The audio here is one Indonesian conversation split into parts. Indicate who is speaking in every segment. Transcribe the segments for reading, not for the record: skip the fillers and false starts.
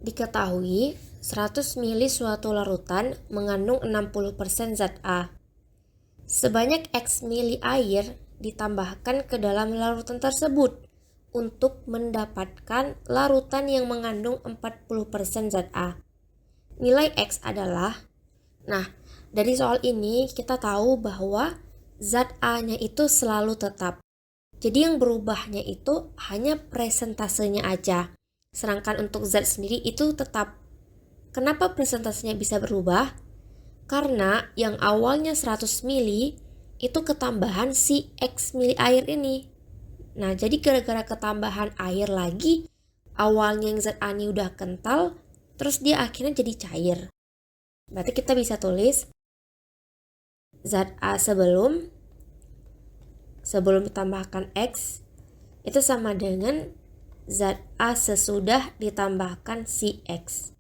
Speaker 1: Diketahui 100 mili suatu larutan mengandung 60% zat A. Sebanyak X mili air ditambahkan ke dalam larutan tersebut untuk mendapatkan larutan yang mengandung 40% zat A. Nilai X adalah, dari soal ini kita tahu bahwa zat A-nya itu selalu tetap. Jadi yang berubahnya itu hanya presentasenya aja. Sedangkan untuk zat sendiri itu tetap. Kenapa presentasenya bisa berubah? Karena yang awalnya 100 mili itu ketambahan si X mili air ini. Nah, jadi gara-gara ketambahan air lagi, awalnya yang zat A ini udah kental, terus dia akhirnya jadi cair. Berarti kita bisa tulis zat A sebelum ditambahkan X itu sama dengan zat A sesudah ditambahkan si X.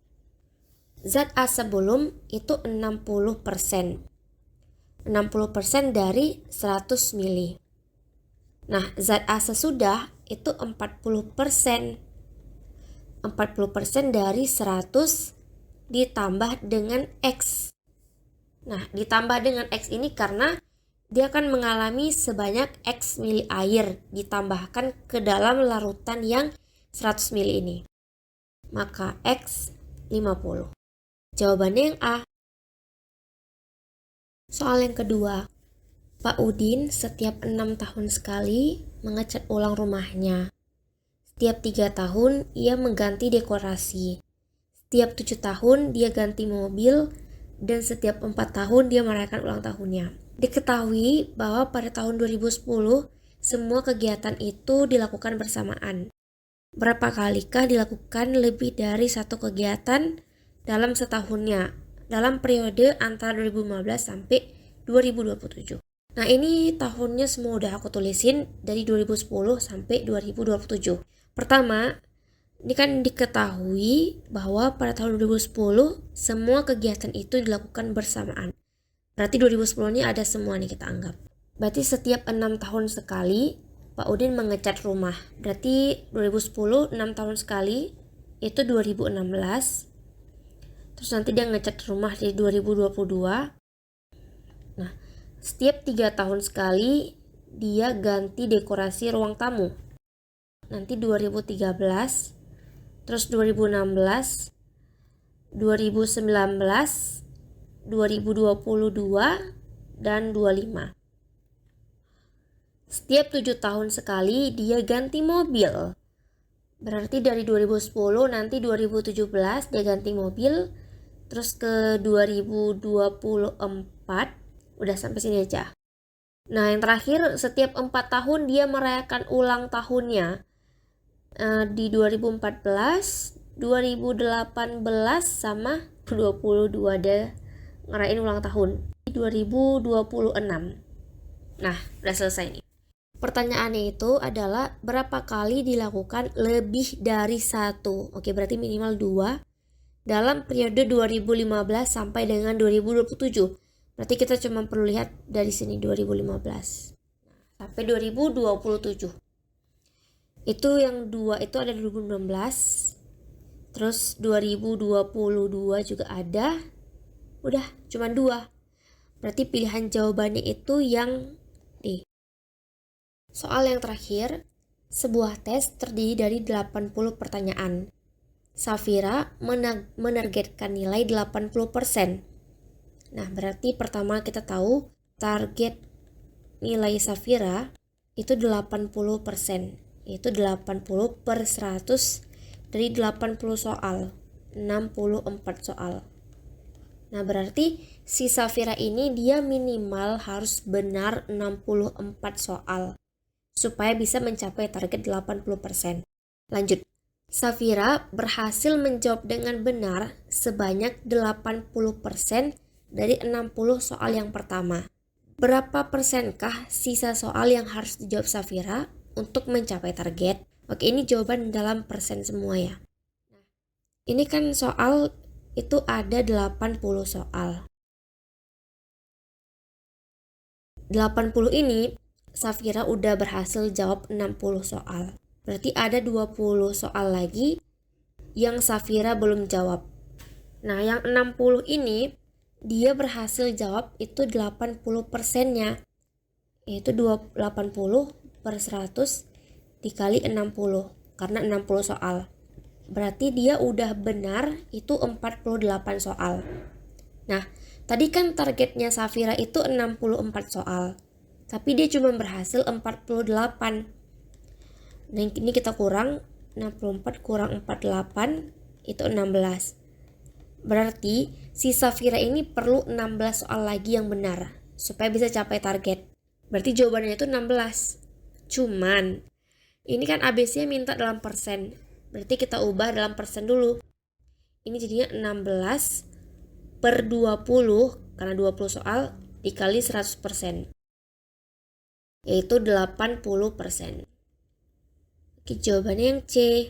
Speaker 1: Zat A sebelum itu 60%. 60% dari 100 mili. Nah, zat A sesudah itu 40%. 40% dari 100 ditambah dengan X. Nah, ditambah dengan X ini karena dia akan mengalami sebanyak X mili air ditambahkan ke dalam larutan yang 100 mili ini. Maka X 50. Jawabannya yang A. Soal yang kedua. Pak Udin setiap 6 tahun sekali mengecat ulang rumahnya. Setiap 3 tahun ia mengganti dekorasi. Setiap 7 tahun dia ganti mobil. Dan setiap 4 tahun dia merayakan ulang tahunnya. Diketahui bahwa pada tahun 2010 semua kegiatan itu dilakukan bersamaan. Berapa kalikah dilakukan lebih dari satu kegiatan dalam setahunnya dalam periode antara 2015 sampai 2027. Nah, ini tahunnya semua udah aku tulisin dari 2010 sampai 2027. Pertama, ini kan diketahui bahwa pada tahun 2010 semua kegiatan itu dilakukan bersamaan. Berarti 2010 ini ada semua nih kita anggap. Berarti setiap 6 tahun sekali Pak Udin mengecat rumah. Berarti 2010 6 tahun sekali itu 2016. Terus nanti dia ngecat rumah di 2022. Nah, setiap 3 tahun sekali dia ganti dekorasi ruang tamu. Nanti 2013, terus 2016, 2019, 2022, dan 25. Setiap 7 tahun sekali dia ganti mobil. Berarti dari 2010 nanti 2017 dia ganti mobil. Terus ke 2024, udah sampai sini aja. Nah, yang terakhir setiap 4 tahun dia merayakan ulang tahunnya. Di 2014, 2018 sama 22 deh ngerayain ulang tahun. Di 2026. Nah, udah selesai nih. Pertanyaannya itu adalah berapa kali dilakukan lebih dari 1. Oke, berarti minimal 2 dalam periode 2015 sampai dengan 2027. Berarti kita cuma perlu lihat dari sini 2015 sampai 2027. Itu yang 2 itu ada 2016. Terus 2022 juga ada. Udah, cuma 2. Berarti pilihan jawabannya itu yang D. Soal yang terakhir, sebuah tes terdiri dari 80 pertanyaan. Safira menargetkan nilai 80%. Nah, berarti pertama kita tahu target nilai Safira itu 80%. Yaitu 80 per 100 dari 80 soal. 64 soal. Nah, berarti si Safira ini dia minimal harus benar 64 soal. Supaya bisa mencapai target 80%. Lanjut. Safira berhasil menjawab dengan benar sebanyak 80% dari 60 soal yang pertama. Berapa persenkah sisa soal yang harus dijawab Safira untuk mencapai target? Oke, ini jawaban dalam persen semua ya. Ini kan soal itu ada 80 soal. 80 ini Safira udah berhasil jawab 60 soal. Berarti ada 20 soal lagi yang Safira belum jawab. Nah, yang 60 ini dia berhasil jawab itu 80%-nya. Yaitu 80 per 100 dikali 60 karena 60 soal. Berarti dia udah benar itu 48 soal. Nah, tadi kan targetnya Safira itu 64 soal. Tapi dia cuma berhasil 48. Nah, ini kita kurang 64 kurang 48 itu 16. Berarti si Safira ini perlu 16 soal lagi yang benar supaya bisa capai target. Berarti jawabannya itu 16. Cuman ini kan ABC minta dalam persen. Berarti kita ubah dalam persen dulu. Ini jadinya 16 per 20 karena 20 soal dikali 100%. Yaitu 80%. Oke, jawabannya yang C.